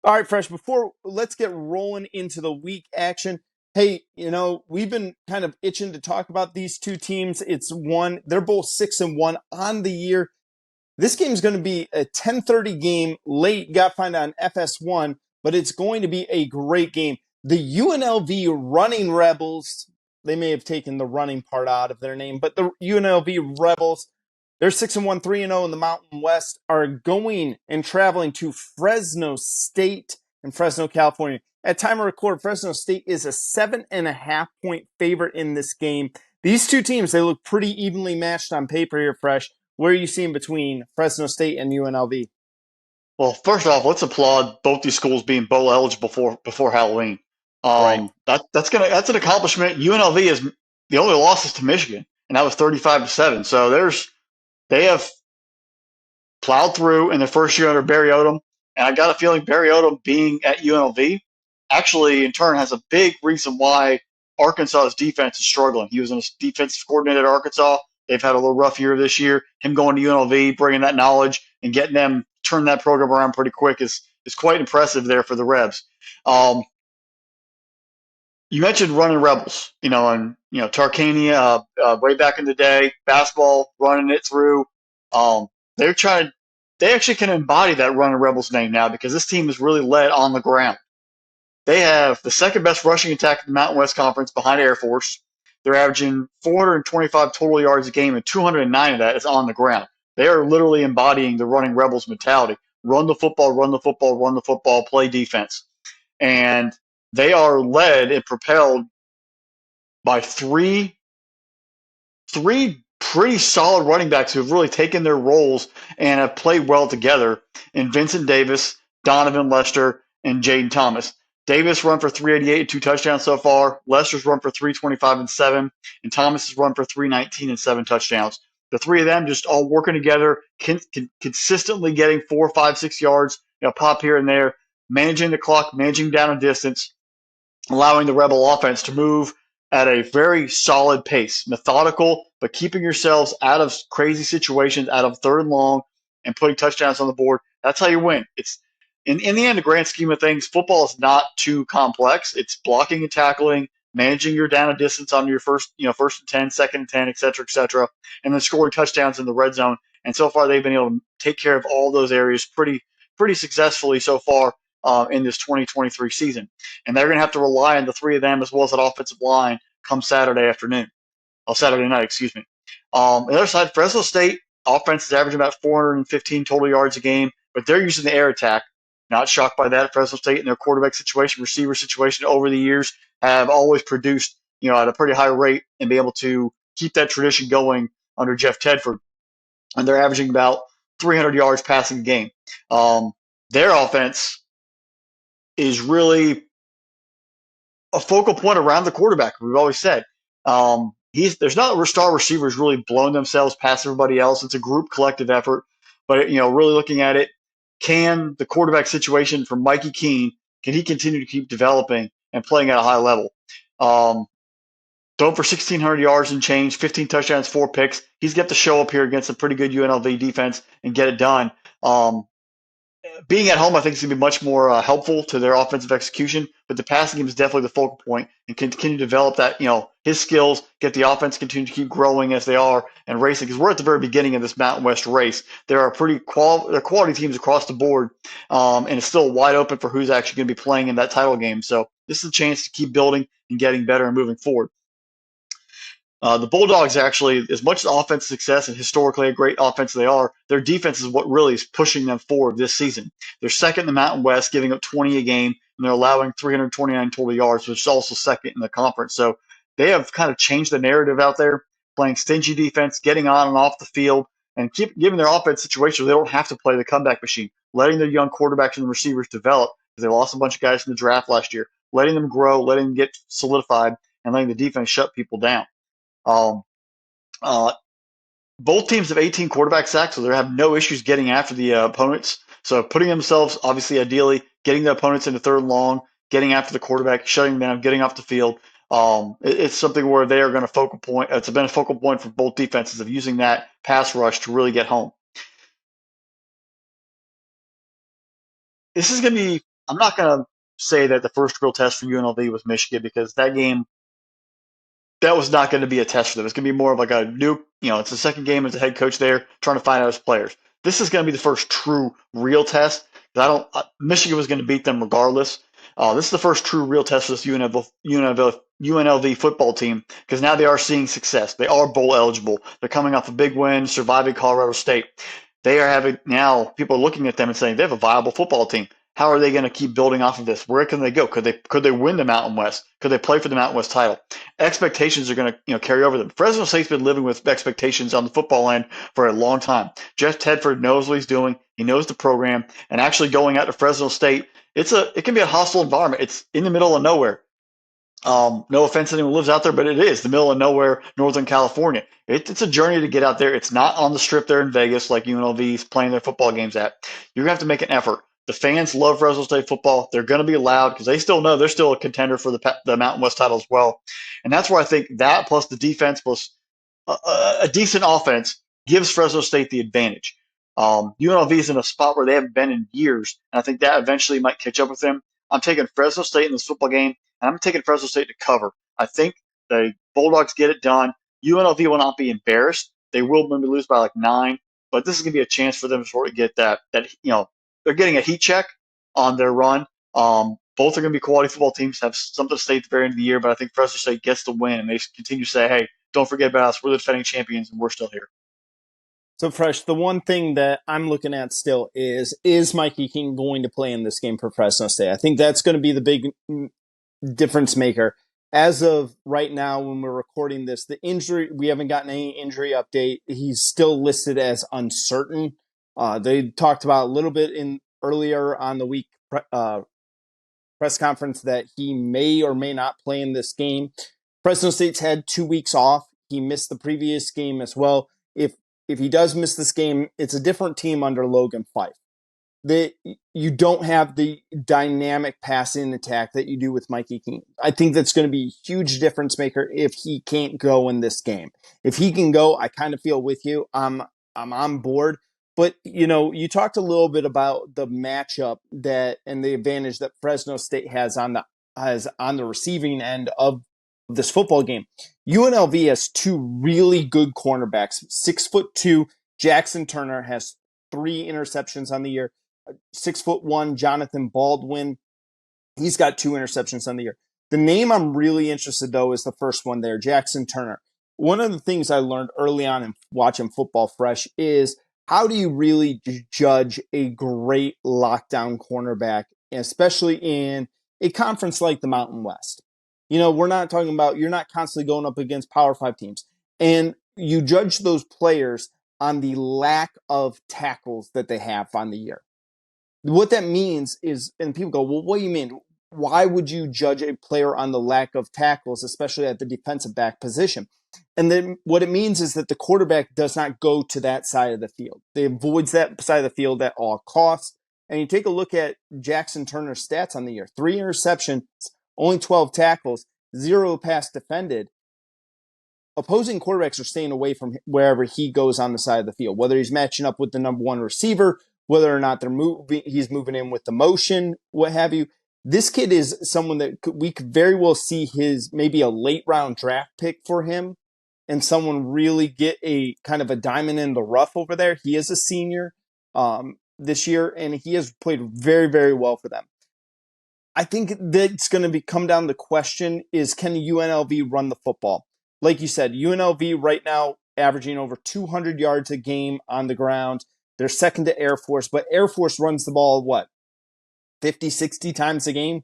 All right, Fresh, let's get rolling into the week action. Hey, we've been kind of itching to talk about these two teams. They're both 6-1 on the year. This game is going to be a 10:30 game late. Got to find on FS1, but it's going to be a great game. The UNLV Running Rebels, they may have taken the running part out of their name, but the UNLV Rebels, they're 6-1, 3-0 in the Mountain West, are going and traveling to Fresno State in Fresno, California. At time of record, Fresno State is a 7.5-point favorite in this game. These two teams, they look pretty evenly matched on paper here, Fresh. Where are you seeing between Fresno State and UNLV? Well, first off, let's applaud both these schools being bowl eligible before Halloween. Right. That's an accomplishment. UNLV is the only losses to Michigan, and that was 35-7. So they have plowed through in their first year under Barry Odom, and I got a feeling Barry Odom being at UNLV actually in turn has a big reason why Arkansas's defense is struggling. He was a defensive coordinator at Arkansas. They've had a little rough year this year. Him going to UNLV, bringing that knowledge and getting them turn that program around pretty quick is quite impressive there for the Rebs. Um, you mentioned running Rebels, and Tarkania way back in the day, basketball running it through. Um, they're trying. They actually can embody that running Rebels name now because this team is really led on the ground. They have the second best rushing attack in the Mountain West Conference behind Air Force. They're averaging 425 total yards a game, and 209 of that is on the ground. They are literally embodying the running Rebels mentality. Run the football, run the football, run the football, play defense. And they are led and propelled by three pretty solid running backs who have really taken their roles and have played well together in Vincent Davis, Donovan Lester, and Jaden Thomas. Davis run for 388 and 2 touchdowns so far. Lester's run for 325 and 7, and Thomas has run for 319 and 7 touchdowns. The three of them just all working together, consistently getting 4, 5, 6 yards, pop here and there, managing the clock, managing down a distance, allowing the Rebel offense to move at a very solid pace, methodical, but keeping yourselves out of crazy situations, out of third and long, and putting touchdowns on the board. That's how you win. It's in the end, the grand scheme of things, football is not too complex. It's blocking and tackling, managing your down and distance on your first and 10, second and 10, et cetera, and then scoring touchdowns in the red zone. And so far, they've been able to take care of all those areas pretty successfully so far in this 2023 season. And they're going to have to rely on the three of them as well as that offensive line come Saturday night, excuse me. On the other side, Fresno State offense is averaging about 415 total yards a game, but they're using the air attack. Not shocked by that. Fresno State and their quarterback situation, receiver situation over the years have always produced, at a pretty high rate and be able to keep that tradition going under Jeff Tedford. And they're averaging about 300 yards passing a game. Their offense is really a focal point around the quarterback. We've always said there's not star receivers really blowing themselves past everybody else. It's a group collective effort. But really looking at it, can the quarterback situation for Mikey Keene, can he continue to keep developing and playing at a high level? Thrown for 1,600 yards and change, 15 touchdowns, 4 picks. He's got to show up here against a pretty good UNLV defense and get it done. Being at home, I think, is going to be much more helpful to their offensive execution. But the passing game is definitely the focal point, and continue to develop that, his skills, get the offense continue to keep growing as they are and racing. Because we're at the very beginning of this Mountain West race. There are quality teams across the board, and it's still wide open for who's actually going to be playing in that title game. So this is a chance to keep building and getting better and moving forward. The Bulldogs actually, as much as offensive success and historically a great offense they are, their defense is what really is pushing them forward this season. They're second in the Mountain West, giving up 20 a game, and they're allowing 329 total yards, which is also second in the conference. So they have kind of changed the narrative out there, playing stingy defense, getting on and off the field, and keep giving their offense situations where they don't have to play the comeback machine, letting their young quarterbacks and receivers develop because they lost a bunch of guys in the draft last year, letting them grow, letting them get solidified, and letting the defense shut people down. Um, uh, Both teams have 18 quarterback sacks, so they have no issues getting after the opponents. So putting themselves, obviously, ideally, getting the opponents into third and long, getting after the quarterback, shutting them down, getting off the field. It's something where they are going to focal point. It's been a focal point for both defenses of using that pass rush to really get home. This is going to be, I'm not going to say that the first real test for UNLV was Michigan because that game that was not going to be a test for them. It's going to be more of like a new, it's the second game as a head coach there trying to find out his players. This is going to be the first true real test. Michigan was going to beat them regardless. This is the first true real test for this UNLV football team because now they are seeing success. They are bowl eligible. They're coming off a big win, surviving Colorado State. They are having now people are looking at them and saying they have a viable football team. How are they going to keep building off of this? Where can they go? Could they win the Mountain West? Could they play for the Mountain West title? Expectations are going to carry over them. Fresno State's been living with expectations on the football end for a long time. Jeff Tedford knows what he's doing. He knows the program, and actually going out to Fresno State, it can be a hostile environment. It's in the middle of nowhere. No offense to anyone who lives out there, but it is the middle of nowhere, Northern California. It's a journey to get out there. It's not on the strip there in Vegas like UNLV is playing their football games at. You're going to have to make an effort. The fans love Fresno State football. They're going to be loud because they still know they're still a contender for the Mountain West title as well. And that's where I think that plus the defense plus a decent offense gives Fresno State the advantage. UNLV is in a spot where they haven't been in years, and I think that eventually might catch up with them. I'm taking Fresno State in this football game, and I'm taking Fresno State to cover. I think the Bulldogs get it done. UNLV will not be embarrassed. They will maybe lose by like 9, but this is going to be a chance for them to sort of get that they're getting a heat check on their run. Both are going to be quality football teams, have something to state at the very end of the year, but I think Fresno State gets the win, and they continue to say, hey, don't forget about us. We're the defending champions, and we're still here. So, Fresh, the one thing that I'm looking at still is Mikey King going to play in this game for Fresno State? I think that's going to be the big difference maker. As of right now, when we're recording this, the injury, we haven't gotten any injury update. He's still listed as uncertain. They talked about a little bit earlier on the week press conference that he may or may not play in this game. Fresno State's had 2 weeks off. He missed the previous game as well. If he does miss this game, it's a different team under Logan Fife. You don't have the dynamic passing attack that you do with Mikey King. I think that's going to be a huge difference maker if he can't go in this game. If he can go, I kind of feel with you. I'm on board. But, you talked a little bit about the matchup and the advantage that Fresno State has on the receiving end of this football game. UNLV has 2 really good cornerbacks. 6'2" Jackson Turner has 3 interceptions on the year. 6'1" Jonathan Baldwin, he's got 2 interceptions on the year. The name I'm really interested though is the first one there, Jackson Turner. One of the things I learned early on in watching Football Fresh is how do you really judge a great lockdown cornerback, especially in a conference like the Mountain West? We're not talking about, you're not constantly going up against Power 5 teams. And you judge those players on the lack of tackles that they have on the year. What that means is, and people go, well, what do you mean? Why would you judge a player on the lack of tackles, especially at the defensive back position? And then what it means is that the quarterback does not go to that side of the field. They avoids that side of the field at all costs. And you take a look at Jackson Turner's stats on the year. 3 interceptions, only 12 tackles, 0 pass defended. Opposing quarterbacks are staying away from wherever he goes on the side of the field, whether he's matching up with the number 1 receiver, whether or not he's moving in with the motion, what have you. This kid is someone that we could very well see maybe a late round draft pick for him, and someone really get a kind of a diamond in the rough over there. He is a senior this year, and he has played very, very well for them. I think that's going to come down to the question is, can UNLV run the football? Like you said, UNLV right now averaging over 200 yards a game on the ground. They're second to Air Force, but Air Force runs the ball, 50, 60 times a game?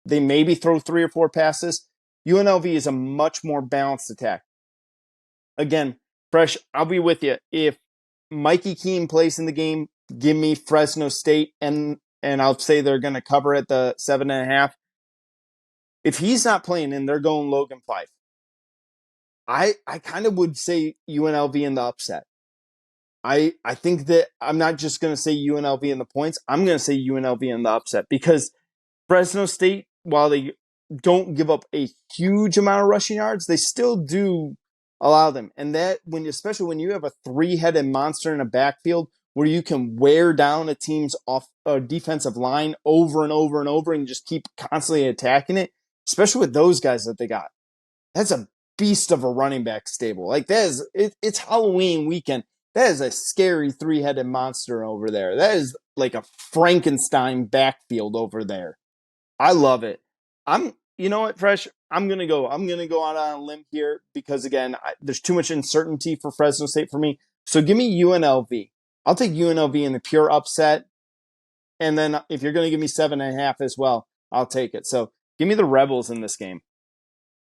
They maybe throw 3 or 4 passes. UNLV is a much more balanced attack. Again, Fresh, I'll be with you. If Mikey Keene plays in the game, give me Fresno State, and I'll say they're going to cover at the 7.5. If he's not playing and they're going Logan Fife, I kind of would say UNLV in the upset. I think that I'm not just going to say UNLV in the points. I'm going to say UNLV in the upset because Fresno State, while they don't give up a huge amount of rushing yards, they still do allow them. And that especially when you have a 3-headed monster in a backfield where you can wear down a team's off defensive line over and over and over and just keep constantly attacking it, especially with those guys that they got. That's a beast of a running back stable. Like that is it's Halloween weekend. That is a scary three-headed monster over there. That is like a Frankenstein backfield over there. I love it. You know what, Fresh? I'm gonna go out on a limb here because again, there's too much uncertainty for Fresno State for me. So give me UNLV. I'll take UNLV in the pure upset, and then if you're gonna give me 7.5 as well, I'll take it. So give me the Rebels in this game.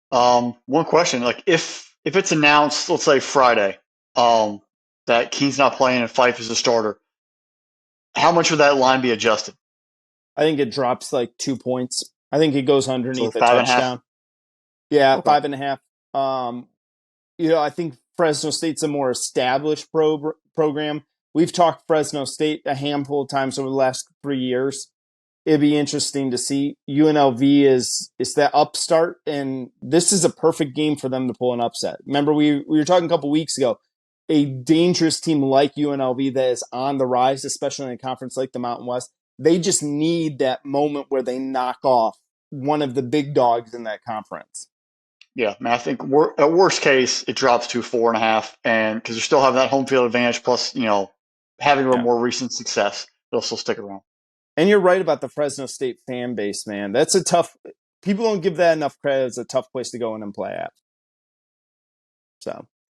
One question, like if it's announced, let's say Friday, that Keene's not playing and Fife is a starter, how much would that line be adjusted? I think it drops like 2 points. I think it goes So underneath a 5.5. touchdown. Yeah, Okay. 5.5. I think Fresno State's a more established program. We've talked Fresno State a handful of times over the last 3 years. It'd be interesting to see. UNLV is that upstart, and this is a perfect game for them to pull an upset. Remember, we were talking a couple weeks ago. A dangerous team like UNLV that is on the rise, especially in a conference like the Mountain West, they just need that moment where they knock off one of the big dogs in that conference. Yeah, I think at worst case it drops to 4.5, and because you still have that home field advantage, plus having a little Yeah. more recent success, they'll still stick around. And you're right about the Fresno State fan base, man. That's a tough. People don't give that enough credit. It's a tough place to go in and play at. So